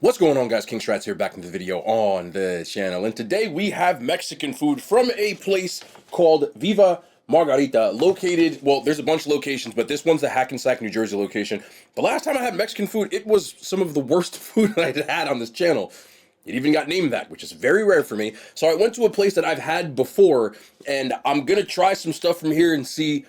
What's going on, guys? King Strats here, back in the video on the channel, and today we have Mexican food from a place called Viva Margarita, located, well, there's a bunch of locations, but this one's the Hackensack, New Jersey location. The last time I had Mexican food, it was some of the worst food I'd had on this channel. It even got named that, which is very rare for me. So I went to a place that I've had before, and I'm gonna try some stuff from here and see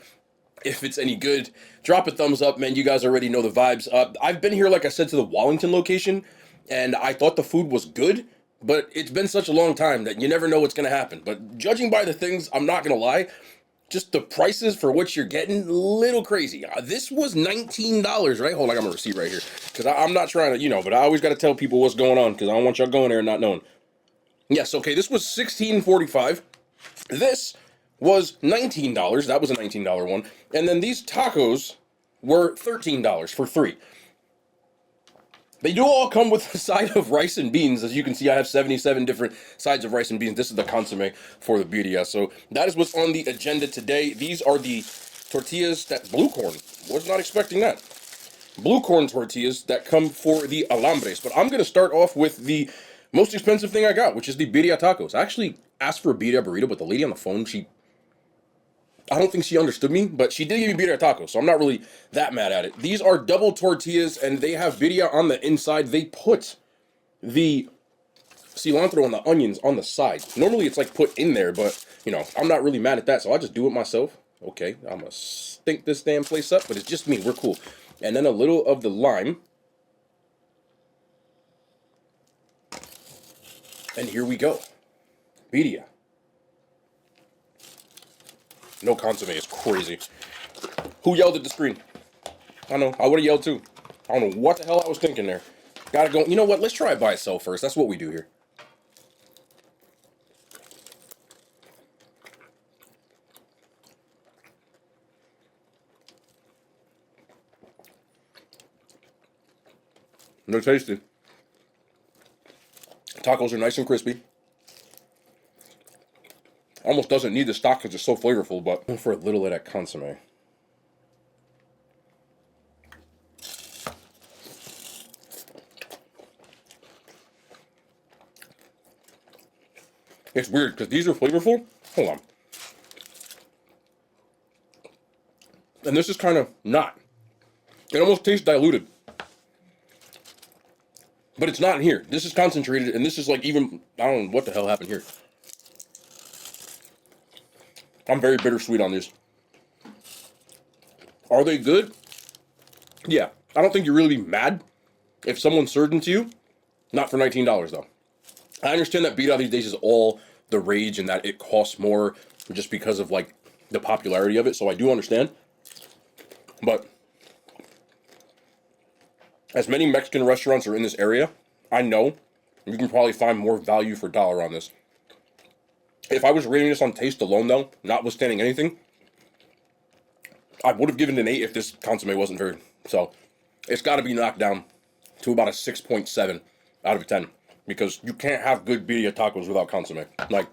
if it's any good. Drop a thumbs up, man. You guys already know the vibes. I've been here, like I said, to the Wallington location, and I thought the food was good, but it's been such a long time that you never know what's going to happen. But judging by the things, I'm not going to lie, just the prices for what you're getting, little crazy. This was $19, right? Hold on, I got my receipt right here. Because I'm not trying to, but I always got to tell people what's going on, because I don't want y'all going there and not knowing. Yes, okay, this was $16.45. This was $19. That was a $19 one. And then these tacos were $13 for three. They do all come with a side of rice and beans. As you can see, I have 77 different sides of rice and beans. This is the consomme for the birria. So that is what's on the agenda today. These are the tortillas that blue corn. Was not expecting that. Blue corn tortillas that come for the alambres. But I'm going to start off with the most expensive thing I got, which is the birria tacos. I actually asked for a birria burrito, but the lady on the phone, I don't think she understood me, but she did give me birria tacos, so I'm not really that mad at it. These are double tortillas, and they have birria on the inside. They put the cilantro and the onions on the side. Normally, it's like put in there, but, I'm not really mad at that, so I just do it myself. Okay, I'm gonna stink this damn place up, but it's just me. We're cool. And then a little of the lime. And here we go. Birria. No consomme is crazy. Who yelled at the screen? I know. I would have yelled too. I don't know what the hell I was thinking there. Gotta go. You know what? Let's try it by itself first. That's what we do here. They're tasty. Tacos are nice and crispy. Almost doesn't need the stock because it's so flavorful, but for a little of that consomme. It's weird because these are flavorful. Hold on. And this is kind of not. It almost tastes diluted. But it's not in here. This is concentrated, and this is like even, I don't know what the hell happened here. I'm very bittersweet on these. Are they good? Yeah. I don't think you're really mad if someone served them to you. Not for $19, though. I understand that birria these days is all the rage and that it costs more just because of, like, the popularity of it, so I do understand. But as many Mexican restaurants are in this area, I know you can probably find more value for dollar on this. If I was rating this on taste alone, though, notwithstanding anything, I would have given it an 8 if this consomme wasn't very. So, it's got to be knocked down to about a 6.7 out of 10. Because you can't have good birria tacos without consomme. Like,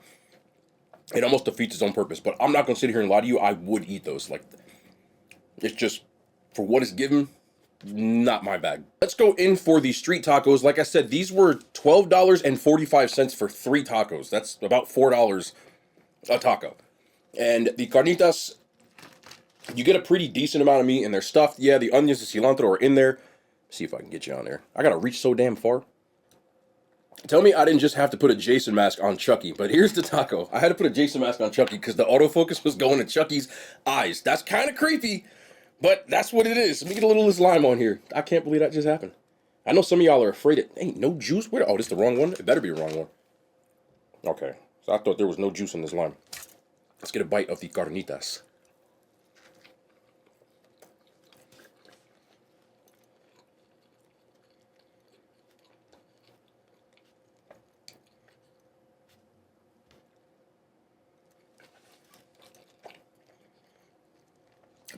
it almost defeats its own purpose. But I'm not going to sit here and lie to you. I would eat those. Like, it's just, for what it's given, not my bag. Let's go in for the street tacos. Like I said, these were $12.45 for 3 tacos. That's about $4 a taco. And the carnitas, you get a pretty decent amount of meat, and they're stuffed. Yeah, the onions and cilantro are in there. Let's see if I can get you on there. I gotta reach so damn far. Tell me I didn't just have to put a Jason mask on Chucky, but here's the taco. I had to put a Jason mask on Chucky because the autofocus was going to Chucky's eyes. That's kind of creepy, but that's what it is. Let me get a little of this lime on here. I can't believe that just happened. I know some of y'all are afraid it ain't no juice. Where? Oh, this is the wrong one? It better be the wrong one. Okay, so I thought there was no juice in this lime. Let's get a bite of the carnitas.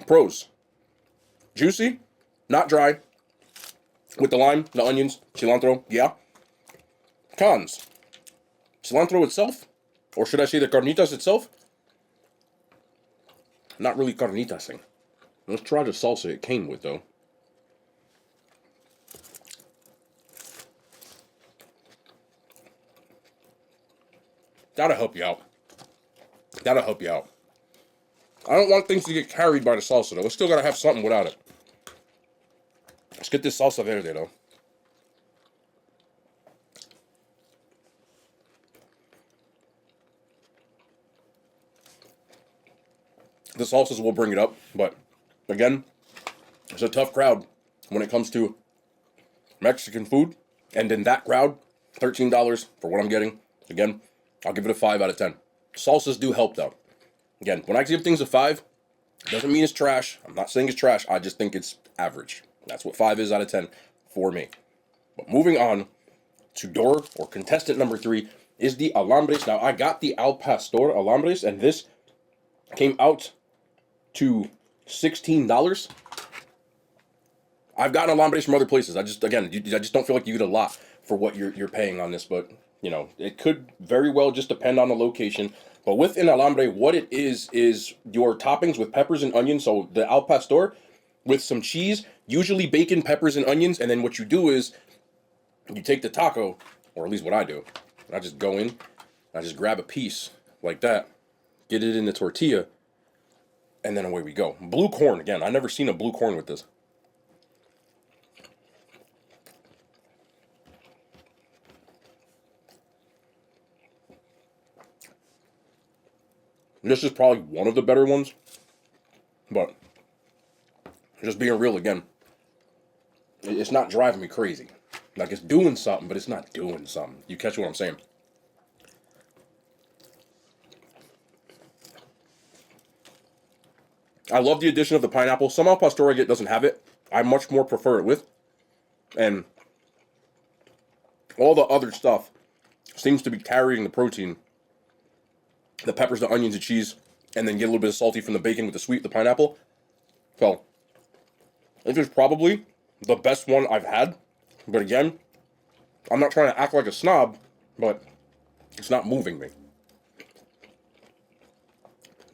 Pros. Juicy, not dry, with the lime, the onions, cilantro, yeah. Cons. Cilantro itself, or should I say the carnitas itself? Not really carnitasing. Let's try the salsa it came with, though. That'll help you out. That'll help you out. I don't want things to get carried by the salsa, though. We still gotta have something without it. Let's get this salsa verde, though. The salsas will bring it up, but again, it's a tough crowd when it comes to Mexican food. And in that crowd, $13 for what I'm getting. Again, I'll give it a 5 out of 10. Salsas do help, though. Again, when I give things a 5, doesn't mean it's trash. I'm not saying it's trash. I just think it's average. That's what 5 is out of 10 for me. But moving on to door or contestant number 3 is the alambres. Now, I got the al pastor alambres, and this came out to $16. I've gotten alambres from other places. I just don't feel like you get a lot for what you're paying on this, but you know, it could very well just depend on the location. But with an alambre, what it is your toppings with peppers and onions. So the al pastor with some cheese, usually bacon, peppers, and onions, and then what you do is you take the taco, or at least what I do, and I just go in, I just grab a piece like that, get it in the tortilla, and then away we go. Blue corn, again, I've never seen a blue corn with this. This is probably one of the better ones, but just being real again, it's not driving me crazy. Like, it's doing something, but it's not doing something. You catch what I'm saying? I love the addition of the pineapple. Some al pastor I get doesn't have it. I much more prefer it with. And all the other stuff seems to be carrying the protein. The peppers, the onions, the cheese, and then get a little bit of salty from the bacon with the sweet, the pineapple. So, this is probably the best one I've had. But again, I'm not trying to act like a snob, but it's not moving me.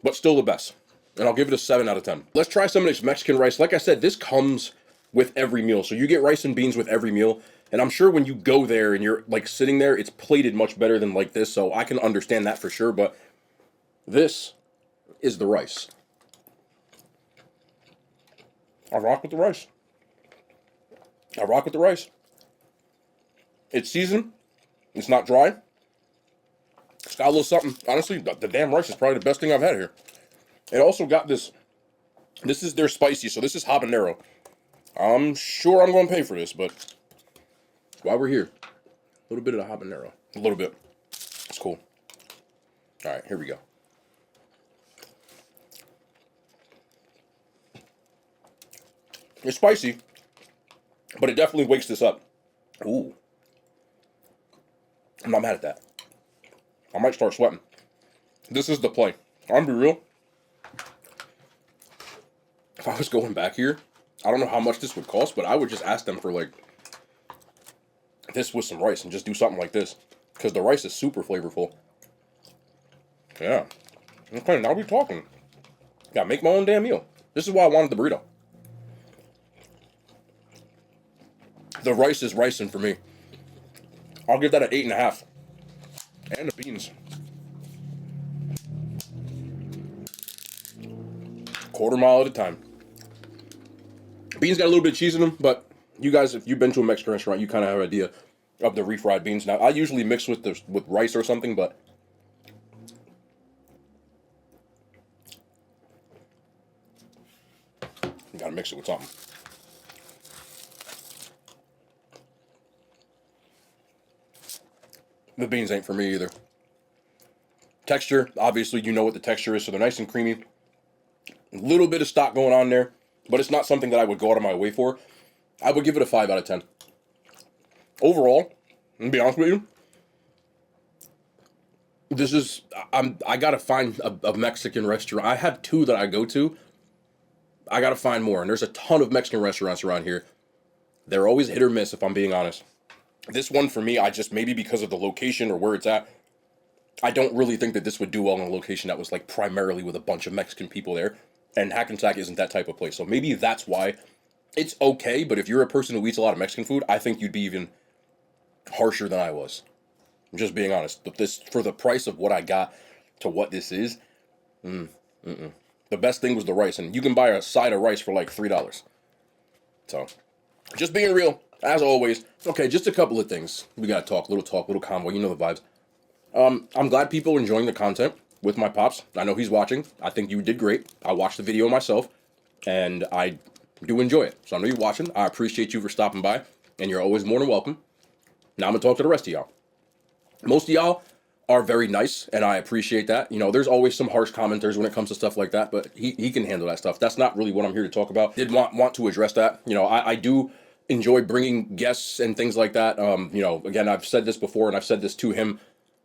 But still the best. And I'll give it a 7 out of 10. Let's try some of this Mexican rice. Like I said, this comes with every meal. So you get rice and beans with every meal. And I'm sure when you go there and you're like sitting there, it's plated much better than like this. So I can understand that for sure. But this is the rice. I rock with the rice. I rock with the rice. It's seasoned. It's not dry. It's got a little something. Honestly, the damn rice is probably the best thing I've had here. It also got this. This is their spicy, so this is habanero. I'm sure I'm going to pay for this, but while we're here, a little bit of the habanero. A little bit. It's cool. All right, here we go. It's spicy, but it definitely wakes this up. Ooh. I'm not mad at that. I might start sweating. This is the play. I'm be real. If I was going back here, I don't know how much this would cost, but I would just ask them for like this with some rice and just do something like this. Because the rice is super flavorful. Yeah. Okay, now we're talking. Gotta make my own damn meal. This is why I wanted the burrito. The rice is ricing for me. I'll give that an 8.5. And the beans. Quarter mile at a time. Beans got a little bit of cheese in them, but you guys, if you've been to a Mexican restaurant, you kind of have an idea of the refried beans. Now, I usually mix with rice or something, but you gotta mix it with something. The beans ain't for me either. Texture, obviously you know what the texture is, so they're nice and creamy. A little bit of stock going on there, but it's not something that I would go out of my way for. I would give it a 5 out of 10. Overall, I'm gonna be honest with you, this is, I gotta find a Mexican restaurant. I have 2 that I go to. I gotta find more, and there's a ton of Mexican restaurants around here. They're always hit or miss, if I'm being honest. This one, for me, I just, maybe because of the location or where it's at, I don't really think that this would do well in a location that was, like, primarily with a bunch of Mexican people there. And Hackensack isn't that type of place. So maybe that's why it's okay, but if you're a person who eats a lot of Mexican food, I think you'd be even harsher than I was. I'm just being honest. But this, for the price of what I got to what this is, the best thing was the rice, and you can buy a side of rice for like $3. So, just being real, as always. Okay, just a couple of things. We gotta talk, little convo. You know the vibes. I'm glad people are enjoying the content with my pops. I know he's watching. I think you did great. I watched the video myself, and I do enjoy it. So I know you're watching. I appreciate you for stopping by, and you're always more than welcome. Now I'm gonna talk to the rest of y'all. Most of y'all are very nice, and I appreciate that. You know, there's always some harsh commenters when it comes to stuff like that, but he can handle that stuff. That's not really what I'm here to talk about. Did want to address that. You know, I do enjoy bringing guests and things like that. You know, again, I've said this before, and I've said this to him.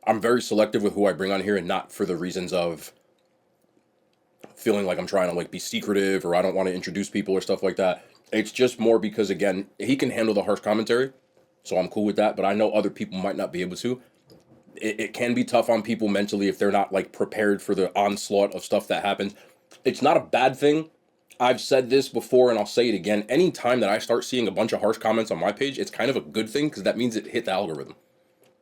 I'm very selective with who I bring on here, and not for the reasons of feeling like I'm trying to like be secretive or I don't want to introduce people or stuff like that. It's just more because, again, he can handle the harsh commentary, so I'm cool with that, but I know other people might not be able to. It can be tough on people mentally if they're not like prepared for the onslaught of stuff that happens. It's not a bad thing. I've said this before and I'll say it again. Anytime that I start seeing a bunch of harsh comments on my page, it's kind of a good thing because that means it hit the algorithm.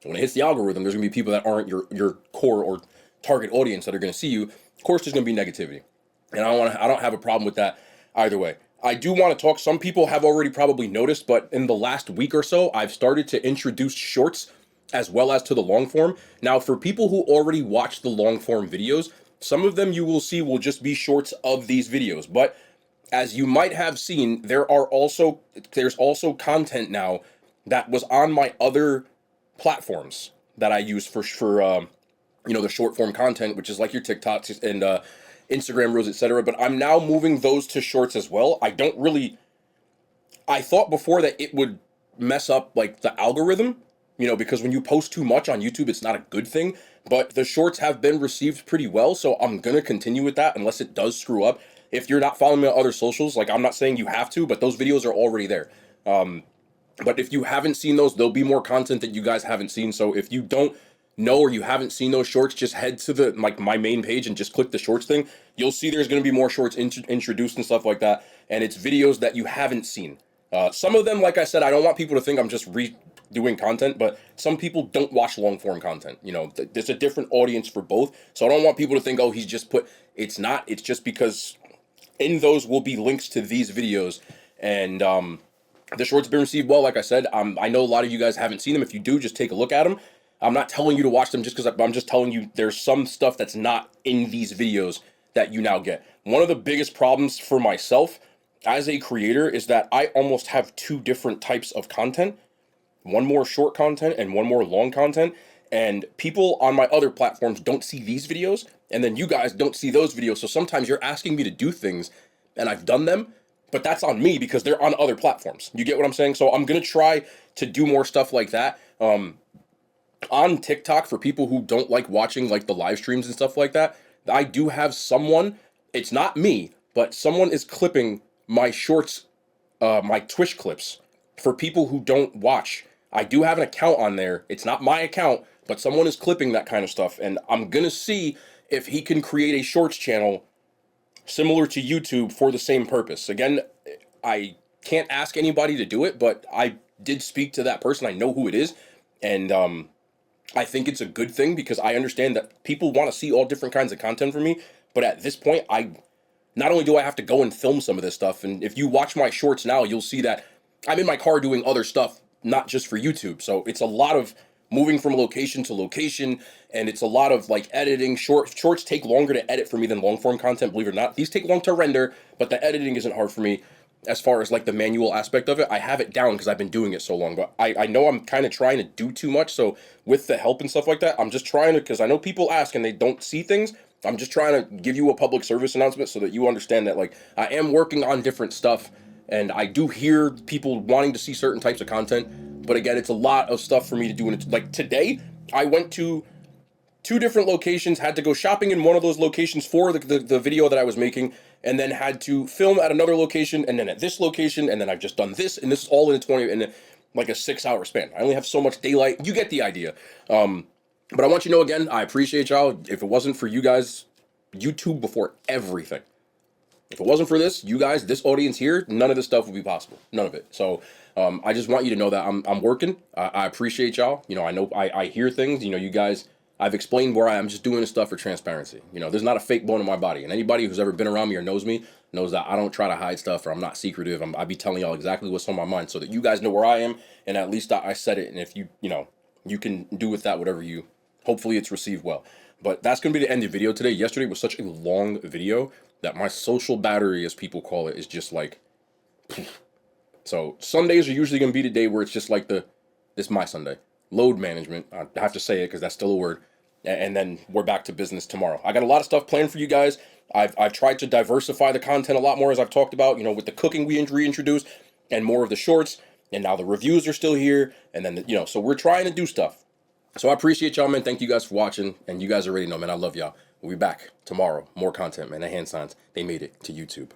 So when it hits the algorithm, there's going to be people that aren't your core or target audience that are going to see you. Of course, there's going to be negativity. And I don't have a problem with that either way. I do want to talk. Some people have already probably noticed, but in the last week or so, I've started to introduce shorts as well as to the long form. Now, for people who already watch the long form videos, some of them you will see will just be shorts of these videos. But as you might have seen, there's also content now that was on my other platforms that I use for you know, the short form content, which is like your TikToks and Instagram Reels, etc. But I'm now moving those to shorts as well. I thought before that it would mess up like the algorithm, you know, because when you post too much on YouTube, it's not a good thing. But the shorts have been received pretty well, so I'm gonna continue with that unless it does screw up. If you're not following me on other socials, like I'm not saying you have to, but those videos are already there. But if you haven't seen those, there'll be more content that you guys haven't seen. So if you don't know or you haven't seen those shorts, just head to the like my main page and just click the shorts thing. You'll see there's going to be more shorts introduced and stuff like that. And it's videos that you haven't seen. Some of them, like I said, I don't want people to think I'm just redoing content, but some people don't watch long form content. You know, there's a different audience for both. So I don't want people to think, oh, he's just put, it's not. It's just because in those will be links to these videos. And the shorts have been received well, like I said. I know a lot of you guys haven't seen them. If you do, just take a look at them. I'm not telling you to watch them just because I'm just telling you there's some stuff that's not in these videos that you now get. One of the biggest problems for myself as a creator is that I almost have two different types of content. One more short content and one more long content. And people on my other platforms don't see these videos, and then you guys don't see those videos. So sometimes you're asking me to do things, and I've done them, but that's on me because they're on other platforms. You get what I'm saying? So I'm going to try to do more stuff like that. On TikTok, for people who don't like watching like the live streams and stuff like that, I do have someone, it's not me, but someone is clipping my shorts, my Twitch clips for people who don't watch. I do have an account on there. It's not my account, but someone is clipping that kind of stuff. And I'm going to see if he can create a shorts channel similar to YouTube for the same purpose. Again, I can't ask anybody to do it, but I did speak to that person. I know who it is. And I think it's a good thing because I understand that people want to see all different kinds of content from me. But at this point, not only do I have to go and film some of this stuff, and if you watch my shorts now, you'll see that I'm in my car doing other stuff, not just for YouTube. So it's a lot of moving from location to location, and it's a lot of like editing. Shorts take longer to edit for me than long form content, believe it or not. These take long to render, but the editing isn't hard for me. As far as like the manual aspect of it, I have it down because I've been doing it so long, but I know I'm kind of trying to do too much. So with the help and stuff like that, I'm just trying to, because I know people ask and they don't see things. I'm just trying to give you a public service announcement so that you understand that like I am working on different stuff, and I do hear people wanting to see certain types of content. But again, it's a lot of stuff for me to do. And like today, I went to 2 different locations, had to go shopping in one of those locations for the video that I was making, and then had to film at another location, and then at this location, and then I've just done this, and this is all in like a 6-hour span. I only have so much daylight. You get the idea. But I want you to know again, I appreciate y'all. If it wasn't for you guys, YouTube before everything. If it wasn't for this, you guys, this audience here, none of this stuff would be possible. None of it. So I just want you to know that I'm working. I appreciate y'all. You know, I know I hear things. You know, you guys. I've explained where I am. Just doing this stuff for transparency. You know, there's not a fake bone in my body, and anybody who's ever been around me or knows me knows that I don't try to hide stuff or I'm not secretive. I be telling y'all exactly what's on my mind so that you guys know where I am, and at least I said it. And if you know, you can do with that whatever you. Hopefully, it's received well. But that's gonna be the end of the video today. Yesterday was such a long video that my social battery, as people call it, is just like. So Sundays are usually gonna be the day where it's just like this my Sunday. Load management. I have to say it because that's still a word. And then we're back to business tomorrow. I got a lot of stuff planned for you guys. I've tried to diversify the content a lot more, as I've talked about, you know, with the cooking we reintroduced and more of the shorts. And now the reviews are still here. And then, you know, so we're trying to do stuff. So I appreciate y'all, man. Thank you guys for watching. And you guys already know, man, I love y'all. We'll be back tomorrow. More content, man. The hand signs, they made it to YouTube.